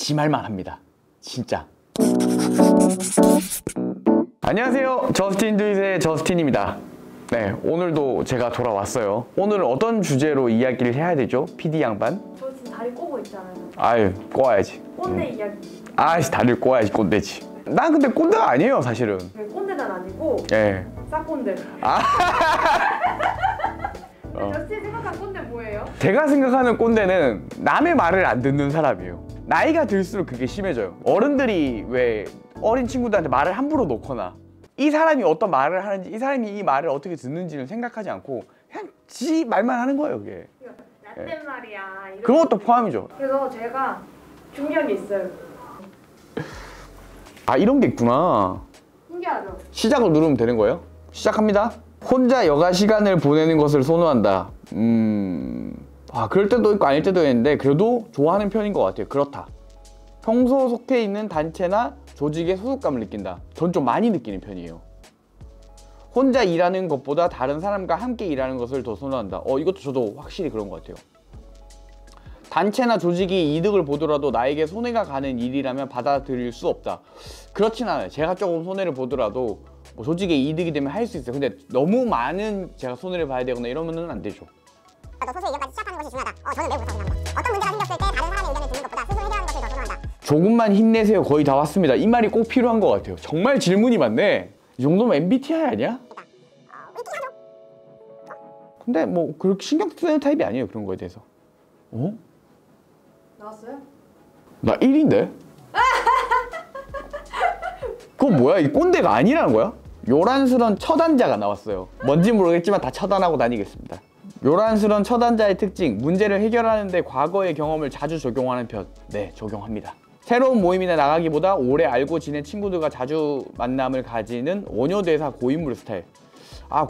의심할만 합니다. 진짜. 안녕하세요. 저스틴 두잇의 저스틴입니다. 네, 오늘도 제가 돌아왔어요. 오늘은 어떤 주제로 이야기를 해야 되죠? PD 양반? 저 지금 다리 꼬고 있잖아요. 아유, 꼬아야지. 꼰대 이야기. 아이씨, 다리를 꼬아야지, 꼰대지. 난 근데 꼰대가 아니에요, 사실은. 꼰대는 아니고 예. 싹꼰대. 아. 저스틴 생각한 꼰대 뭐예요? 제가 생각하는 꼰대는 남의 말을 안 듣는 사람이에요. 나이가 들수록 그게 심해져요. 어른들이 왜 어린 친구들한테 말을 함부로 놓거나 이 사람이 어떤 말을 하는지 이 사람이 이 말을 어떻게 듣는지를 생각하지 않고 그냥 지 말만 하는 거예요, 그게. 나땐 말이야. 그런 것도 포함이죠. 그래서 제가 준비한 게 있어요. 아, 이런 게 있구나. 신기하죠? 시작을 누르면 되는 거예요? 시작합니다. 혼자 여가 시간을 보내는 것을 선호한다. 그럴 때도 있고 아닐 때도 있는데 그래도 좋아하는 편인 것 같아요. 그렇다. 평소 속해 있는 단체나 조직에 소속감을 느낀다. 전 좀 많이 느끼는 편이에요. 혼자 일하는 것보다 다른 사람과 함께 일하는 것을 더 선호한다. 이것도 저도 확실히 그런 것 같아요. 단체나 조직이 이득을 보더라도 나에게 손해가 가는 일이라면 받아들일 수 없다. 그렇진 않아요. 제가 조금 손해를 보더라도 뭐 조직에 이득이 되면 할 수 있어요. 근데 너무 많은 제가 손해를 봐야 되거나 이러면은 안 되죠. 소수의 의견까지 취합하는 것이 중요하다. 저는 매우 그렇다고 생각합니다. 어떤 문제가 생겼을 때 다른 사람의 의견을 듣는 것보다 스스로 해결하는 것을 더 선호한다. 조금만 힘내세요. 거의 다 왔습니다. 이 말이 꼭 필요한 것 같아요. 정말 질문이 많네. 이 정도면 MBTI 아니야? 근데 뭐 그렇게 신경 쓰는 타입이 아니에요. 그런 거에 대해서. 나왔어요? 나 1인데? 그건 뭐야? 이 꼰대가 아니라는 거야? 요란스런 처단자가 나왔어요. 뭔지 모르겠지만 다 처단하고 다니겠습니다. 요란스런 처단자의 특징, 문제를 해결하는 데 과거의 경험을 자주 적용하는 편. 네, 적용합니다. 새로운 모임이나 나가기보다 오래 알고 지낸 친구들과 자주 만남을 가지는 원효대사 고인물 스타일.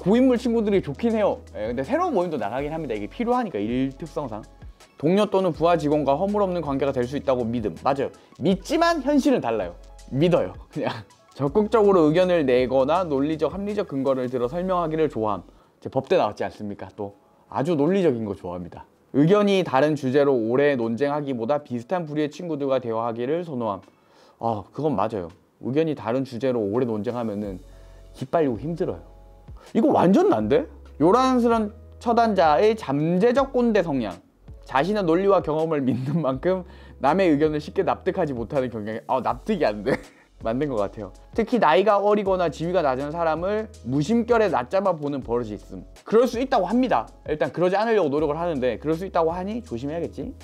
고인물 친구들이 좋긴 해요. 근데 새로운 모임도 나가긴 합니다. 이게 필요하니까, 일 특성상. 동료 또는 부하 직원과 허물없는 관계가 될 수 있다고 믿음. 맞아요. 믿지만 현실은 달라요. 믿어요. 그냥 적극적으로 의견을 내거나 논리적, 합리적 근거를 들어 설명하기를 좋아함. 제 법대 나왔지 않습니까? 또 아주 논리적인 거 좋아합니다. 의견이 다른 주제로 오래 논쟁하기보다 비슷한 부류의 친구들과 대화하기를 선호함. 그건 맞아요. 의견이 다른 주제로 오래 논쟁하면은 기빨리고 힘들어요. 이거 완전 난데? 요란스런 처단자의 잠재적 꼰대 성향. 자신의 논리와 경험을 믿는 만큼 남의 의견을 쉽게 납득하지 못하는 경향이 납득이 안 돼. 맞는 것 같아요. 특히 나이가 어리거나 지위가 낮은 사람을 무심결에 낮잡아 보는 버릇이 있음. 그럴 수 있다고 합니다. 일단 그러지 않으려고 노력을 하는데 그럴 수 있다고 하니 조심해야겠지.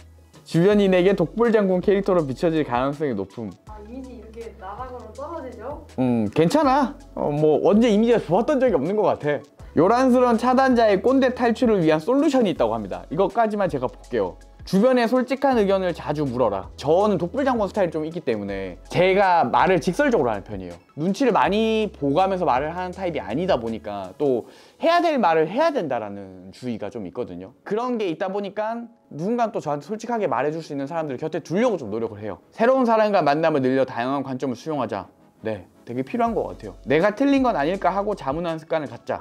주변인에게 독불장군 캐릭터로 비춰질 가능성이 높음. 이미지 이렇게 나락으로 떨어지죠? 괜찮아. 뭐 언제 이미지가 좋았던 적이 없는 것 같아. 요란스러운 차단자의 꼰대 탈출을 위한 솔루션이 있다고 합니다. 이것까지만 제가 볼게요. 주변에 솔직한 의견을 자주 물어라. 저는 독불장군 스타일이 좀 있기 때문에 제가 말을 직설적으로 하는 편이에요. 눈치를 많이 보가면서 말을 하는 타입이 아니다 보니까 또 해야 될 말을 해야 된다라는 주의가 좀 있거든요. 그런 게 있다 보니까 누군가 또 저한테 솔직하게 말해줄 수 있는 사람들을 곁에 두려고 좀 노력을 해요. 새로운 사람과 만남을 늘려 다양한 관점을 수용하자. 네, 되게 필요한 것 같아요. 내가 틀린 건 아닐까 하고 자문하는 습관을 갖자.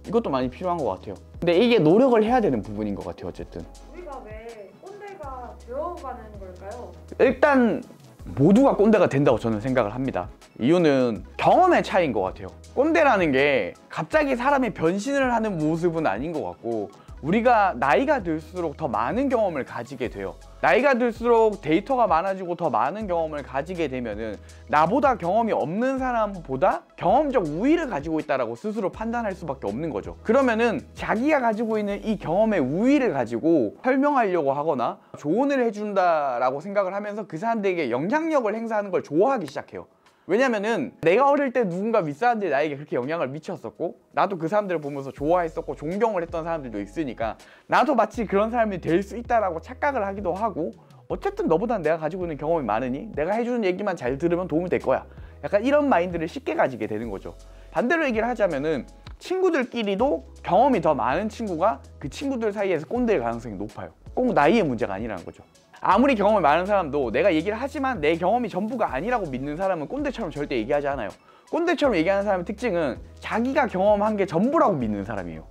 이것도 많이 필요한 것 같아요. 근데 이게 노력을 해야 되는 부분인 것 같아요. 어쨌든 우리가 왜 꼰대가 되어가는 걸까요? 일단 모두가 꼰대가 된다고 저는 생각을 합니다. 이유는 경험의 차이인 것 같아요. 꼰대라는 게 갑자기 사람이 변신을 하는 모습은 아닌 것 같고 우리가 나이가 들수록 더 많은 경험을 가지게 돼요. 나이가 들수록 데이터가 많아지고 더 많은 경험을 가지게 되면은 나보다 경험이 없는 사람보다 경험적 우위를 가지고 있다라고 스스로 판단할 수밖에 없는 거죠. 그러면은 자기가 가지고 있는 이 경험의 우위를 가지고 설명하려고 하거나 조언을 해준다라고 생각을 하면서 그 사람들에게 영향력을 행사하는 걸 좋아하기 시작해요. 왜냐면은 내가 어릴 때 누군가 윗사람들이 나에게 그렇게 영향을 미쳤었고 나도 그 사람들을 보면서 좋아했었고 존경을 했던 사람들도 있으니까 나도 마치 그런 사람이 될 수 있다라고 착각을 하기도 하고 어쨌든 너보다는 내가 가지고 있는 경험이 많으니 내가 해주는 얘기만 잘 들으면 도움이 될 거야. 약간 이런 마인드를 쉽게 가지게 되는 거죠. 반대로 얘기를 하자면은 친구들끼리도 경험이 더 많은 친구가 그 친구들 사이에서 꼰대일 가능성이 높아요. 꼭 나이의 문제가 아니라는 거죠. 아무리 경험이 많은 사람도 내가 얘기를 하지만 내 경험이 전부가 아니라고 믿는 사람은 꼰대처럼 절대 얘기하지 않아요. 꼰대처럼 얘기하는 사람의 특징은 자기가 경험한 게 전부라고 믿는 사람이에요.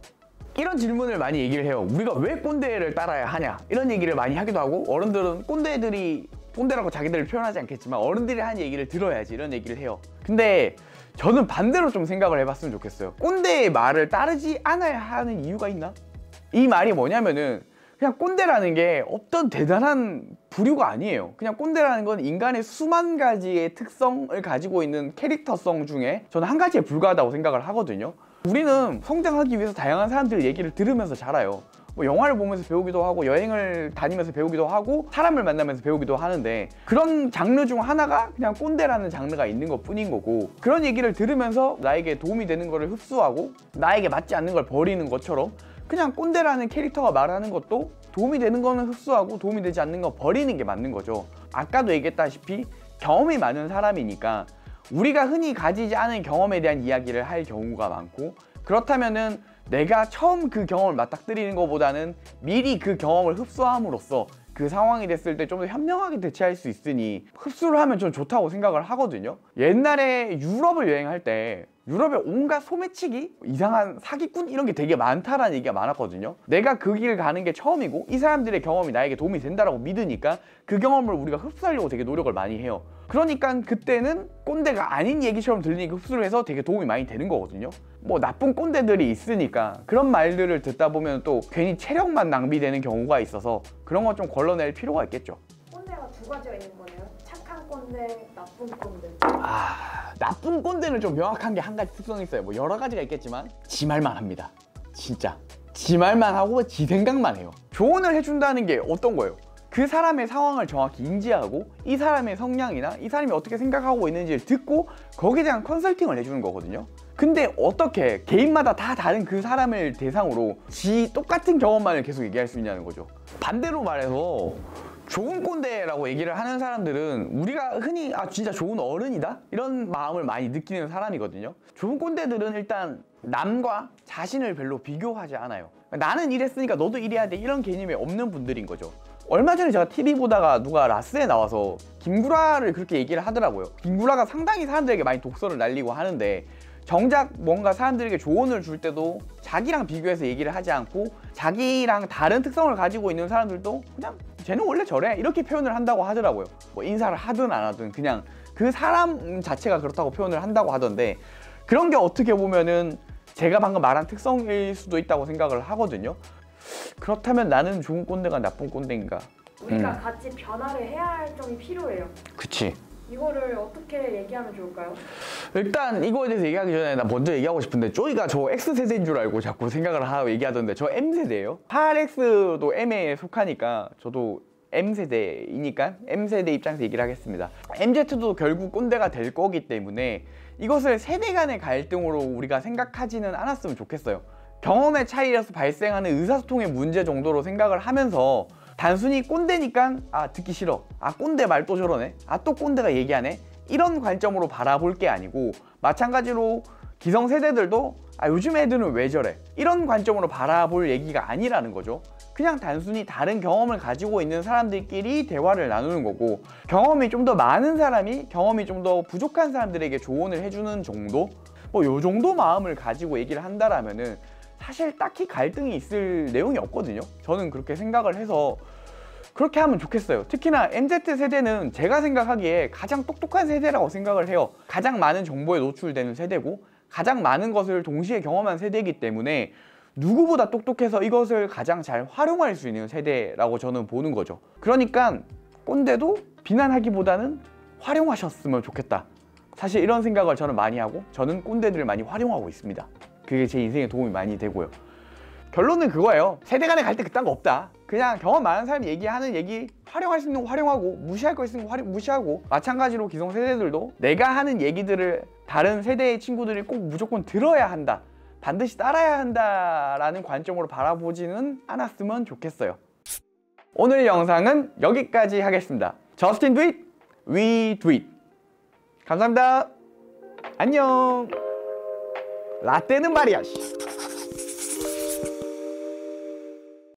이런 질문을 많이 얘기를 해요. 우리가 왜 꼰대를 따라야 하냐 이런 얘기를 많이 하기도 하고 어른들은 꼰대라고 자기들을 표현하지 않겠지만 어른들이 하는 얘기를 들어야지 이런 얘기를 해요. 근데 저는 반대로 좀 생각을 해봤으면 좋겠어요. 꼰대의 말을 따르지 않아야 하는 이유가 있나? 이 말이 뭐냐면은 그냥 꼰대라는 게 어떤 대단한 부류가 아니에요. 그냥 꼰대라는 건 인간의 수만 가지의 특성을 가지고 있는 캐릭터성 중에 저는 한 가지에 불과하다고 생각을 하거든요. 우리는 성장하기 위해서 다양한 사람들 얘기를 들으면서 자라요. 뭐 영화를 보면서 배우기도 하고 여행을 다니면서 배우기도 하고 사람을 만나면서 배우기도 하는데 그런 장르 중 하나가 그냥 꼰대라는 장르가 있는 것 뿐인 거고, 그런 얘기를 들으면서 나에게 도움이 되는 거를 흡수하고 나에게 맞지 않는 걸 버리는 것처럼 그냥 꼰대라는 캐릭터가 말하는 것도 도움이 되는 거는 흡수하고 도움이 되지 않는 거 버리는 게 맞는 거죠. 아까도 얘기했다시피 경험이 많은 사람이니까 우리가 흔히 가지지 않은 경험에 대한 이야기를 할 경우가 많고, 그렇다면은 내가 처음 그 경험을 맞닥뜨리는 것보다는 미리 그 경험을 흡수함으로써 그 상황이 됐을 때 좀 더 현명하게 대처할 수 있으니 흡수를 하면 좀 좋다고 생각을 하거든요. 옛날에 유럽을 여행할 때 유럽에 온갖 소매치기, 이상한 사기꾼 이런 게 되게 많다라는 얘기가 많았거든요. 내가 그 길을 가는 게 처음이고 이 사람들의 경험이 나에게 도움이 된다라고 믿으니까 그 경험을 우리가 흡수하려고 되게 노력을 많이 해요. 그러니까 그때는 꼰대가 아닌 얘기처럼 들리니까 흡수를 해서 되게 도움이 많이 되는 거거든요. 뭐 나쁜 꼰대들이 있으니까 그런 말들을 듣다 보면 또 괜히 체력만 낭비되는 경우가 있어서 그런 건 좀 걸러낼 필요가 있겠죠. 꼰대가 두 가지가 있는 거네요. 착한 꼰대, 나쁜 꼰대. 나쁜 꼰대는 좀 명확한 게 한 가지 특성이 있어요. 뭐 여러 가지가 있겠지만 지 말만 합니다. 진짜 지 말만 하고 지 생각만 해요. 조언을 해준다는 게 어떤 거예요? 그 사람의 상황을 정확히 인지하고 이 사람의 성향이나 이 사람이 어떻게 생각하고 있는지를 듣고 거기에 대한 컨설팅을 해주는 거거든요. 근데 어떻게 개인마다 다 다른 그 사람을 대상으로 지 똑같은 경험만을 계속 얘기할 수 있냐는 거죠. 반대로 말해서 좋은 꼰대라고 얘기를 하는 사람들은 우리가 흔히 진짜 좋은 어른이다? 이런 마음을 많이 느끼는 사람이거든요. 좋은 꼰대들은 일단 남과 자신을 별로 비교하지 않아요. 나는 이랬으니까 너도 이래야 돼 이런 개념이 없는 분들인 거죠. 얼마 전에 제가 TV 보다가 누가 라스에 나와서 김구라를 그렇게 얘기를 하더라고요. 김구라가 상당히 사람들에게 많이 독설을 날리고 하는데 정작 뭔가 사람들에게 조언을 줄 때도 자기랑 비교해서 얘기를 하지 않고 자기랑 다른 특성을 가지고 있는 사람들도 그냥 쟤는 원래 저래 이렇게 표현을 한다고 하더라고요. 뭐 인사를 하든 안 하든 그냥 그 사람 자체가 그렇다고 표현을 한다고 하던데, 그런 게 어떻게 보면은 제가 방금 말한 특성일 수도 있다고 생각을 하거든요. 그렇다면 나는 좋은 꼰대가 나쁜 꼰대인가? 우리가 같이 변화를 해야 할 점이 필요해요. 그치. 이거를 어떻게 얘기하면 좋을까요? 일단 이거에 대해서 얘기하기 전에 나 먼저 얘기하고 싶은데, 쪼이가 저 X세대인 줄 알고 자꾸 생각을 하고 얘기하던데 저 M세대예요. 8X도 M에 속하니까 저도 M세대이니까 M세대 입장에서 얘기를 하겠습니다. MZ도 결국 꼰대가 될 거기 때문에 이것을 세대 간의 갈등으로 우리가 생각하지는 않았으면 좋겠어요. 경험의 차이에서 발생하는 의사소통의 문제 정도로 생각을 하면서 단순히 꼰대니까 듣기 싫어, 꼰대 말 또 저러네, 또 꼰대가 얘기하네, 이런 관점으로 바라볼 게 아니고, 마찬가지로 기성세대들도 요즘 애들은 왜 저래 이런 관점으로 바라볼 얘기가 아니라는 거죠. 그냥 단순히 다른 경험을 가지고 있는 사람들끼리 대화를 나누는 거고, 경험이 좀 더 많은 사람이 경험이 좀 더 부족한 사람들에게 조언을 해주는 정도? 뭐 요 정도 마음을 가지고 얘기를 한다라면은 사실 딱히 갈등이 있을 내용이 없거든요. 저는 그렇게 생각을 해서 그렇게 하면 좋겠어요. 특히나 MZ세대는 제가 생각하기에 가장 똑똑한 세대라고 생각을 해요. 가장 많은 정보에 노출되는 세대고 가장 많은 것을 동시에 경험한 세대이기 때문에 누구보다 똑똑해서 이것을 가장 잘 활용할 수 있는 세대라고 저는 보는 거죠. 그러니까 꼰대도 비난하기보다는 활용하셨으면 좋겠다. 사실 이런 생각을 저는 많이 하고 저는 꼰대들을 많이 활용하고 있습니다. 그게 제 인생에 도움이 많이 되고요. 결론은 그거예요. 세대 간의 갈등 그딴 거 없다. 그냥 경험 많은 사람이 얘기하는 얘기 활용할 수 있는 거 활용하고 무시할 거 있으면 무시하고, 마찬가지로 기성세대들도 내가 하는 얘기들을 다른 세대의 친구들이 꼭 무조건 들어야 한다, 반드시 따라야 한다라는 관점으로 바라보지는 않았으면 좋겠어요. 오늘 영상은 여기까지 하겠습니다. 저스틴 do it, we do it. 감사합니다. 안녕. 라떼는 말이야.